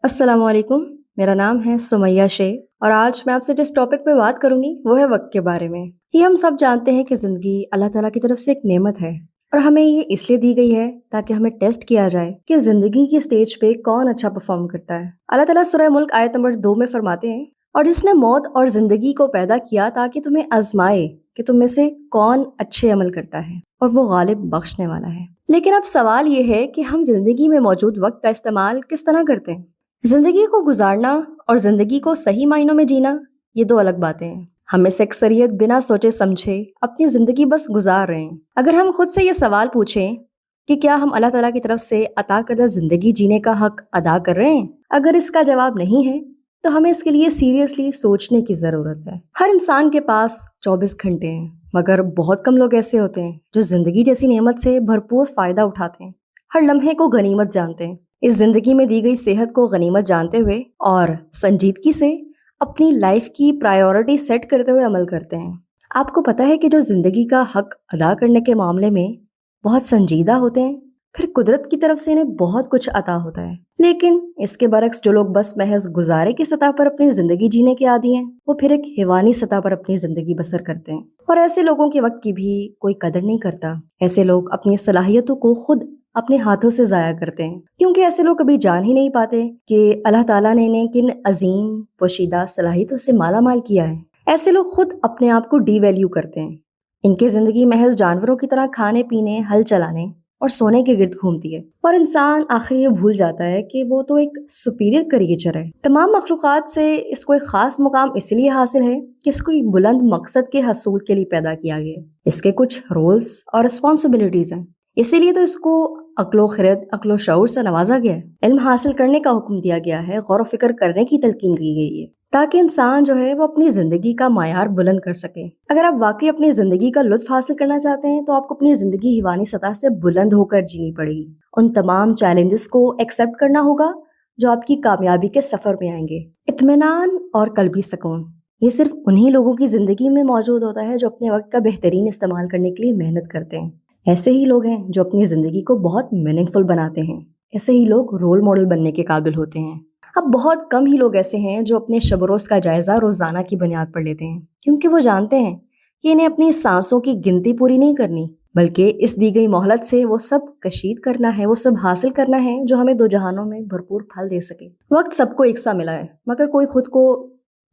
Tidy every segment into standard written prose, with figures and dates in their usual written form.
السلام علیکم، میرا نام ہے سمیہ شیخ اور آج میں آپ سے جس ٹاپک پہ بات کروں گی وہ ہے وقت کے بارے میں۔ یہ ہم سب جانتے ہیں کہ زندگی اللہ تعالیٰ کی طرف سے ایک نعمت ہے اور ہمیں یہ اس لیے دی گئی ہے تاکہ ہمیں ٹیسٹ کیا جائے کہ زندگی کی سٹیج پہ کون اچھا پرفارم کرتا ہے۔ اللہ تعالیٰ سورہ ملک آیت نمبر 2 میں فرماتے ہیں، اور جس نے موت اور زندگی کو پیدا کیا تاکہ تمہیں آزمائے کہ تم میں سے کون اچھے عمل کرتا ہے اور وہ غالب بخشنے والا ہے۔ لیکن اب سوال یہ ہے کہ ہم زندگی میں موجود وقت کا استعمال کس طرح کرتے ہیں؟ زندگی کو گزارنا اور زندگی کو صحیح معنوں میں جینا یہ دو الگ باتیں ہیں۔ ہم میں سے اکثریت بنا سوچے سمجھے اپنی زندگی بس گزار رہے ہیں۔ اگر ہم خود سے یہ سوال پوچھیں کہ کیا ہم اللہ تعالیٰ کی طرف سے عطا کردہ زندگی جینے کا حق ادا کر رہے ہیں؟ اگر اس کا جواب نہیں ہے تو ہمیں اس کے لیے سیریسلی سوچنے کی ضرورت ہے۔ ہر انسان کے پاس 24 گھنٹے ہیں، مگر بہت کم لوگ ایسے ہوتے ہیں جو زندگی جیسی نعمت سے بھرپور فائدہ اٹھاتے ہیں، ہر لمحے کو غنیمت جانتے ہیں۔ اس زندگی میں دی گئی صحت کو غنیمت جانتے ہوئے اور سنجیدگی سے اپنی لائف کی پرائیورٹی سیٹ کرتے ہوئے عمل کرتے ہیں۔ آپ کو پتہ ہے کہ جو زندگی کا حق ادا کرنے کے معاملے میں بہت سنجیدہ ہوتے ہیں، پھر قدرت کی طرف سے انہیں بہت کچھ عطا ہوتا ہے، لیکن اس کے برعکس جو لوگ بس محض گزارے کی سطح پر اپنی زندگی جینے کے عادی ہیں، وہ پھر ایک حیوانی سطح پر اپنی زندگی بسر کرتے ہیں، اور ایسے لوگوں کے وقت کی بھی کوئی قدر نہیں کرتا۔ ایسے لوگ اپنی صلاحیتوں کو خود اپنے ہاتھوں سے ضائع کرتے ہیں، کیونکہ ایسے لوگ کبھی جان ہی نہیں پاتے کہ اللہ تعالیٰ نے انہیں کن عظیم پوشیدہ صلاحیتوں سے مالا مال کیا ہے۔ ایسے لوگ خود اپنے آپ کو ڈی ویلیو کرتے ہیں۔ ان کی زندگی محض جانوروں کی طرح کھانے پینے، ہل چلانے اور سونے کے گرد گھومتی ہے، اور انسان آخر یہ بھول جاتا ہے کہ وہ تو ایک سپیریئر کریچر ہے۔ تمام مخلوقات سے اس کو ایک خاص مقام اس لیے حاصل ہے کہ اس کو ایک بلند مقصد کے حصول کے لیے پیدا کیا گیا ہے۔ اس کے کچھ رولز اور رسپانسبلٹیز ہیں، اسی لیے تو اس کو عقل و خرد، عقل و شعور سے نوازا گیا ہے، علم حاصل کرنے کا حکم دیا گیا ہے، غور و فکر کرنے کی تلقین کی گئی ہے، تاکہ انسان جو ہے وہ اپنی زندگی کا معیار بلند کر سکے۔ اگر آپ واقعی اپنی زندگی کا لطف حاصل کرنا چاہتے ہیں تو آپ کو اپنی زندگی حیوانی سطح سے بلند ہو کر جینی پڑے گی۔ ان تمام چیلنجز کو ایکسیپٹ کرنا ہوگا جو آپ کی کامیابی کے سفر میں آئیں گے۔ اطمینان اور قلبی سکون یہ صرف انہی لوگوں کی زندگی میں موجود ہوتا ہے جو اپنے وقت کا بہترین استعمال کرنے کے لیے محنت کرتے ہیں۔ ایسے ہی لوگ ہیں جو اپنی زندگی کو بہت میننگ فل بناتے ہیں۔ ایسے ہی لوگ رول ماڈل بننے کے قابل ہوتے ہیں۔ اب بہت کم ہی لوگ ایسے ہیں جو اپنے شب و روز کا جائزہ روزانہ کی بنیاد پر لیتے ہیں، کیونکہ وہ جانتے ہیں کہ انہیں اپنی سانسوں کی گنتی پوری نہیں کرنی، بلکہ اس دی گئی مہلت سے وہ سب کشید کرنا ہے، وہ سب حاصل کرنا ہے جو ہمیں دو جہانوں میں بھرپور پھل دے سکے۔ وقت سب کو ایک سا ملا ہے، مگر کوئی خود کو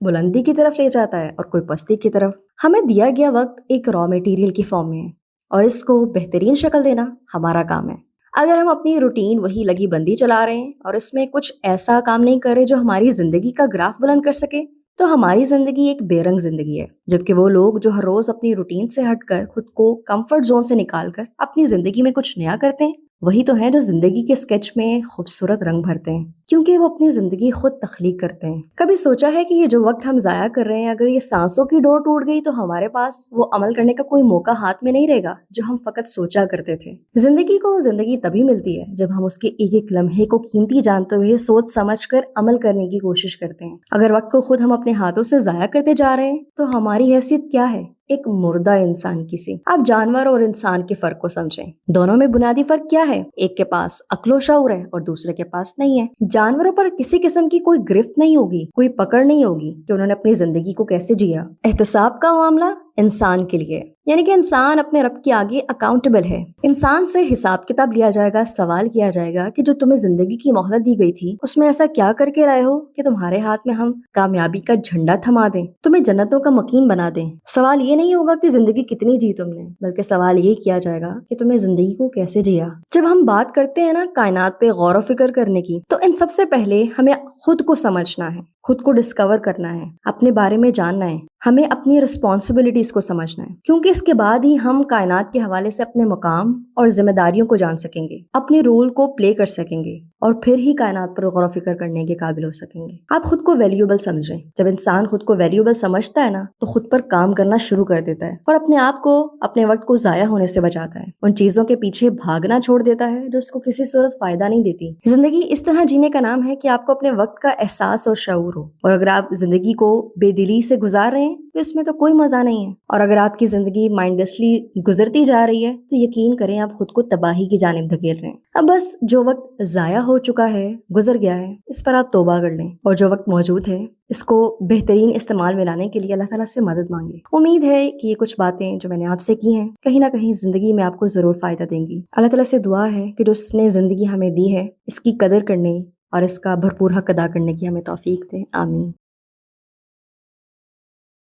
بلندی کی طرف لے جاتا ہے اور کوئی پستی کی طرف۔ ہمیں دیا گیا وقت ایک را میٹیریل کی فارم میں ہے اور اس کو بہترین شکل دینا ہمارا کام ہے۔ اگر ہم اپنی روٹین وہی لگی بندی چلا رہے ہیں اور اس میں کچھ ایسا کام نہیں کر رہے جو ہماری زندگی کا گراف بلند کر سکے، تو ہماری زندگی ایک بے رنگ زندگی ہے۔ جبکہ وہ لوگ جو ہر روز اپنی روٹین سے ہٹ کر خود کو کمفرٹ زون سے نکال کر اپنی زندگی میں کچھ نیا کرتے ہیں، وہی تو ہیں جو زندگی کے اسکیچ میں خوبصورت رنگ بھرتے ہیں، کیونکہ وہ اپنی زندگی خود تخلیق کرتے ہیں۔ کبھی سوچا ہے کہ یہ جو وقت ہم ضائع کر رہے ہیں، اگر یہ سانسوں کی ڈور ٹوٹ گئی تو ہمارے پاس وہ عمل کرنے کا کوئی موقع ہاتھ میں نہیں رہے گا جو ہم فقط سوچا کرتے تھے۔ زندگی کو زندگی تبھی ملتی ہے جب ہم اس کے ایک ایک لمحے کو قیمتی جانتے ہوئے سوچ سمجھ کر عمل کرنے کی کوشش کرتے ہیں۔ اگر وقت کو خود ہم اپنے ہاتھوں سے ضائع کرتے جا رہے ہیں تو ہماری حیثیت کیا ہے؟ ایک مردہ انسان کی سی۔ آپ جانور اور انسان کے فرق کو سمجھیں۔ دونوں میں بنیادی فرق کیا ہے؟ ایک کے پاس عقل و شعور ہے اور دوسرے کے پاس نہیں ہے۔ جانوروں پر کسی قسم کی کوئی گرفت نہیں ہوگی، کوئی پکڑ نہیں ہوگی کہ انہوں نے اپنی زندگی کو کیسے جیا۔ احتساب کا معاملہ انسان کے لیے، یعنی کہ انسان اپنے رب کے آگے اکاؤنٹیبل ہے۔ انسان سے حساب کتاب لیا جائے گا، سوال کیا جائے گا کہ جو تمہیں زندگی کی مہلت دی گئی تھی اس میں ایسا کیا کر کے رہے ہو کہ تمہارے ہاتھ میں ہم کامیابی کا جھنڈا تھما دیں، تمہیں جنتوں کا مکین بنا دیں۔ سوال یہ نہیں ہوگا کہ زندگی کتنی جی تم نے، بلکہ سوال یہ کیا جائے گا کہ تم نے زندگی کو کیسے جیا۔ جب ہم بات کرتے ہیں نا کائنات پہ غور و فکر کرنے کی، تو ان سب سے پہلے ہمیں خود کو سمجھنا ہے، خود کو ڈسکور کرنا ہے، اپنے بارے میں جاننا ہے، ہمیں اپنی رسپانسبلٹیز کو سمجھنا ہے، کیونکہ اس کے بعد ہی ہم کائنات کے حوالے سے اپنے مقام اور ذمہ داریوں کو جان سکیں گے، اپنے رول کو پلے کر سکیں گے، اور پھر ہی کائنات پر غور و فکر کرنے کے قابل ہو سکیں گے۔ آپ خود کو ویلیوبل سمجھیں۔ جب انسان خود کو ویلیوبل سمجھتا ہے نا تو خود پر کام کرنا شروع کر دیتا ہے اور اپنے آپ کو، اپنے وقت کو ضائع ہونے سے بچاتا ہے، ان چیزوں کے پیچھے بھاگنا چھوڑ دیتا ہے جو اس کو کسی صورت فائدہ نہیں دیتی۔ زندگی اس طرح جینے کا نام ہے کہ آپ کو اپنے وقت کا احساس اور شعور ہو، اور اگر آپ زندگی کو بے دلی سے گزار رہے ہیں تو اس میں تو کوئی مزہ نہیں ہے، اور اگر آپ کی زندگی مائنڈلیسلی گزرتی جا رہی ہے تو یقین کریں آپ خود کو تباہی کی جانب دھکیل رہے ہیں۔ اب بس جو وقت ضائع ہو چکا ہے، گزر گیا ہے، اس پر آپ توبہ کر لیں اور جو وقت موجود ہے اس کو بہترین استعمال میں لانے کے لیے اللہ تعالیٰ سے مدد مانگیں۔ امید ہے کہ یہ کچھ باتیں جو میں نے آپ سے کی ہیں کہیں نہ کہیں زندگی میں آپ کو ضرور فائدہ دیں گی۔ اللہ تعالیٰ سے دعا ہے کہ جو اس نے زندگی ہمیں دی ہے اس کی قدر کرنے اور اس کا بھرپور حق ادا کرنے کی ہمیں توفیق دے۔ آمین۔